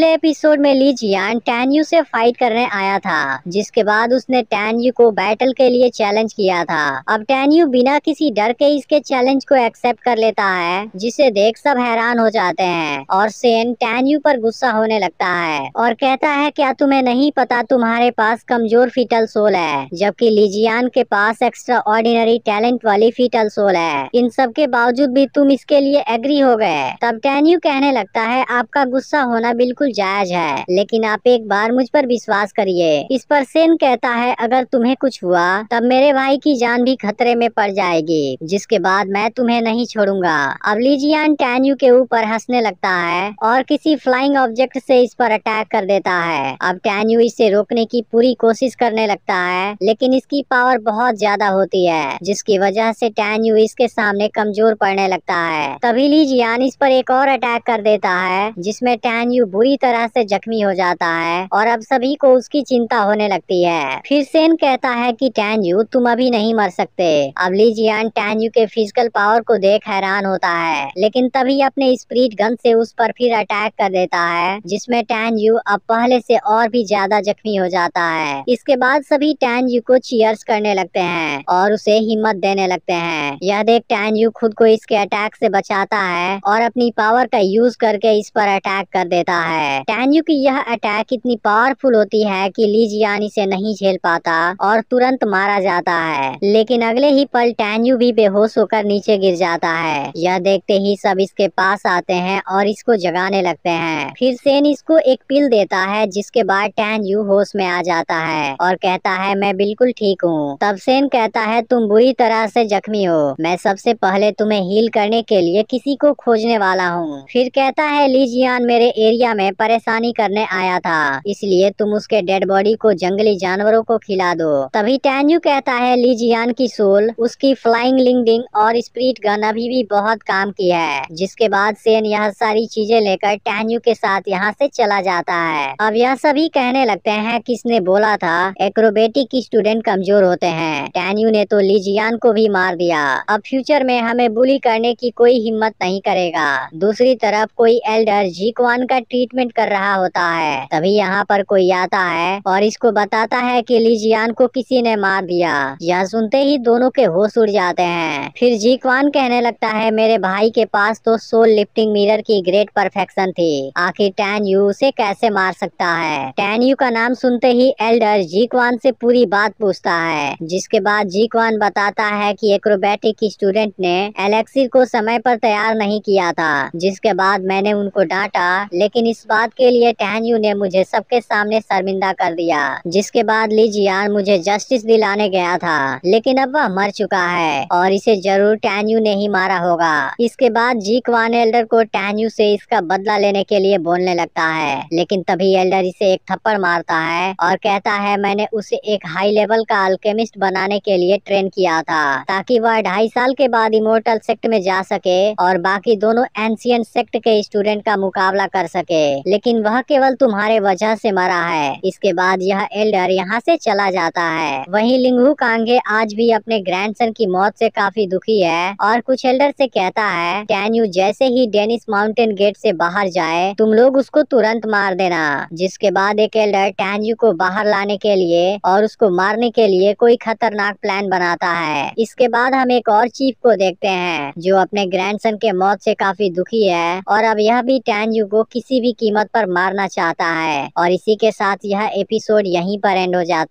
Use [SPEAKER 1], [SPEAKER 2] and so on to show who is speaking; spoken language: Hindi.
[SPEAKER 1] पहले एपिसोड में ली जियान टैन्यू से फाइट करने आया था, जिसके बाद उसने टैन्यू को बैटल के लिए चैलेंज किया था। अब टैन्यू बिना किसी डर के इसके चैलेंज को एक्सेप्ट कर लेता है, जिसे देख सब हैरान हो जाते हैं और सेन टैन्यू पर गुस्सा होने लगता है और कहता है क्या तुम्हें नहीं पता तुम्हारे पास कमजोर फीटल सोल है, जबकि लीजियान के पास एक्स्ट्रा ऑर्डिनरी टैलेंट वाली फीटल सोल है। इन सब के बावजूद भी तुम इसके लिए एग्री हो गए। तब टैन्यू कहने लगता है आपका गुस्सा होना बिल्कुल जायज है, लेकिन आप एक बार मुझ पर विश्वास करिए। इस पर सेन कहता है अगर तुम्हें कुछ हुआ तब मेरे भाई की जान भी खतरे में पड़ जाएगी, जिसके बाद मैं तुम्हें नहीं छोड़ूंगा। अब लीजियान टैन्यू के ऊपर हंसने लगता है और किसी फ्लाइंग ऑब्जेक्ट से इस पर अटैक कर देता है। अब टैन्यू इसे रोकने की पूरी कोशिश करने लगता है, लेकिन इसकी पावर बहुत ज्यादा होती है, जिसकी वजह से टैन्यू इसके सामने कमजोर पड़ने लगता है। तभी लीजियान इस पर एक और अटैक कर देता है, जिसमें टैन्यू बुरी तरह से जख्मी हो जाता है और अब सभी को उसकी चिंता होने लगती है। फिर सेन कहता है कि टैन्यू तुम अभी नहीं मर सकते। अब लीजियान टैन्यू के फिजिकल पावर को देख हैरान होता है, लेकिन तभी अपने स्पिरिट गन से उस पर फिर अटैक कर देता है, जिसमें टैन्यू अब पहले से और भी ज्यादा जख्मी हो जाता है। इसके बाद सभी टैन्यू को चीयर्स करने लगते हैं और उसे हिम्मत देने लगते हैं। यह देख टैन्यू खुद को इसके अटैक से बचाता है और अपनी पावर का यूज करके इस पर अटैक कर देता है। टैन्यू की यह अटैक इतनी पावरफुल होती है कि लीजियान इसे नहीं झेल पाता और तुरंत मारा जाता है, लेकिन अगले ही पल टैन्यू भी बेहोश होकर नीचे गिर जाता है। यह देखते ही सब इसके पास आते हैं और इसको जगाने लगते हैं। फिर सेन इसको एक पिल देता है, जिसके बाद टैन्यू होश में आ जाता है और कहता है मैं बिल्कुल ठीक हूँ। तब सेन कहता है तुम बुरी तरह से जख्मी हो, मैं सबसे पहले तुम्हें हील करने के लिए किसी को खोजने वाला हूँ। फिर कहता है लीजियान मेरे एरिया में परेशानी करने आया था, इसलिए तुम उसके डेड बॉडी को जंगली जानवरों को खिला दो। तभी टैन्यू कहता है लीजियान की सोल, उसकी फ्लाइंग लिंगडिंग और स्पिरिट गन अभी भी बहुत काम की है। जिसके बाद सेन यह सारी चीजें लेकर टैन्यू के साथ यहाँ से चला जाता है। अब यह सभी कहने लगते हैं किसने बोला था एक्रोबेटिक स्टूडेंट कमजोर होते हैं। टैन्यू ने तो लीजियान को भी मार दिया। अब फ्यूचर में हमें बुली करने की कोई हिम्मत नहीं करेगा। दूसरी तरफ कोई एल्डर जीक्वान का ट्रीटमेंट कर रहा होता है। तभी यहाँ पर कोई आता है और इसको बताता है कि लीजियान को किसी ने मार दिया। यह सुनते ही दोनों के होश उड़ जाते हैं। फिर जीक्वान कहने लगता है मेरे भाई के पास तो सोल लिफ्टिंग मिरर की ग्रेट परफेक्शन थी, आखिर टैन्यू उसे कैसे मार सकता है। टैन्यू का नाम सुनते ही एल्डर जीक्वान से पूरी बात पूछता है, जिसके बाद जीक्वान बताता है कि एक्रोबैटिक स्टूडेंट ने एलेक्सिर को समय पर तैयार नहीं किया था, जिसके बाद मैंने उनको डांटा, लेकिन इस बात के लिए टैन्यू ने मुझे सबके सामने शर्मिंदा कर दिया। जिसके बाद लीजियान मुझे जस्टिस दिलाने गया था, लेकिन अब वह मर चुका है और इसे जरूर टैन्यू ने ही मारा होगा। इसके बाद जीक्वान एल्डर को टैन्यू से इसका बदला लेने के लिए बोलने लगता है, लेकिन तभी एल्डर इसे एक थप्पड़ मारता है और कहता है मैंने उसे एक हाई लेवल का अल्केमिस्ट बनाने के लिए ट्रेन किया था, ताकि वह 2.5 साल के बाद इमोर्टल सेक्ट में जा सके और बाकी दोनों एंशिएंट सेक्ट के स्टूडेंट का मुकाबला कर सके, लेकिन वह केवल तुम्हारे वजह से मरा है। इसके बाद यह एल्डर यहाँ से चला जाता है। वहीं लिंगहू कांगे आज भी अपने ग्रैंडसन की मौत से काफी दुखी है और कुछ एल्डर से कहता है टैन्यू जैसे ही डेनिस माउंटेन गेट से बाहर जाए तुम लोग उसको तुरंत मार देना। जिसके बाद एक एल्डर टैन्यू को बाहर लाने के लिए और उसको मारने के लिए कोई खतरनाक प्लान बनाता है। इसके बाद हम एक और चीफ को देखते हैं जो अपने ग्रैंडसन के मौत से काफी दुखी है और अब यह भी टैन्यू को किसी भी कीमत पर मारना चाहता है। और इसी के साथ यह एपिसोड यहीं पर एंड हो जाता है।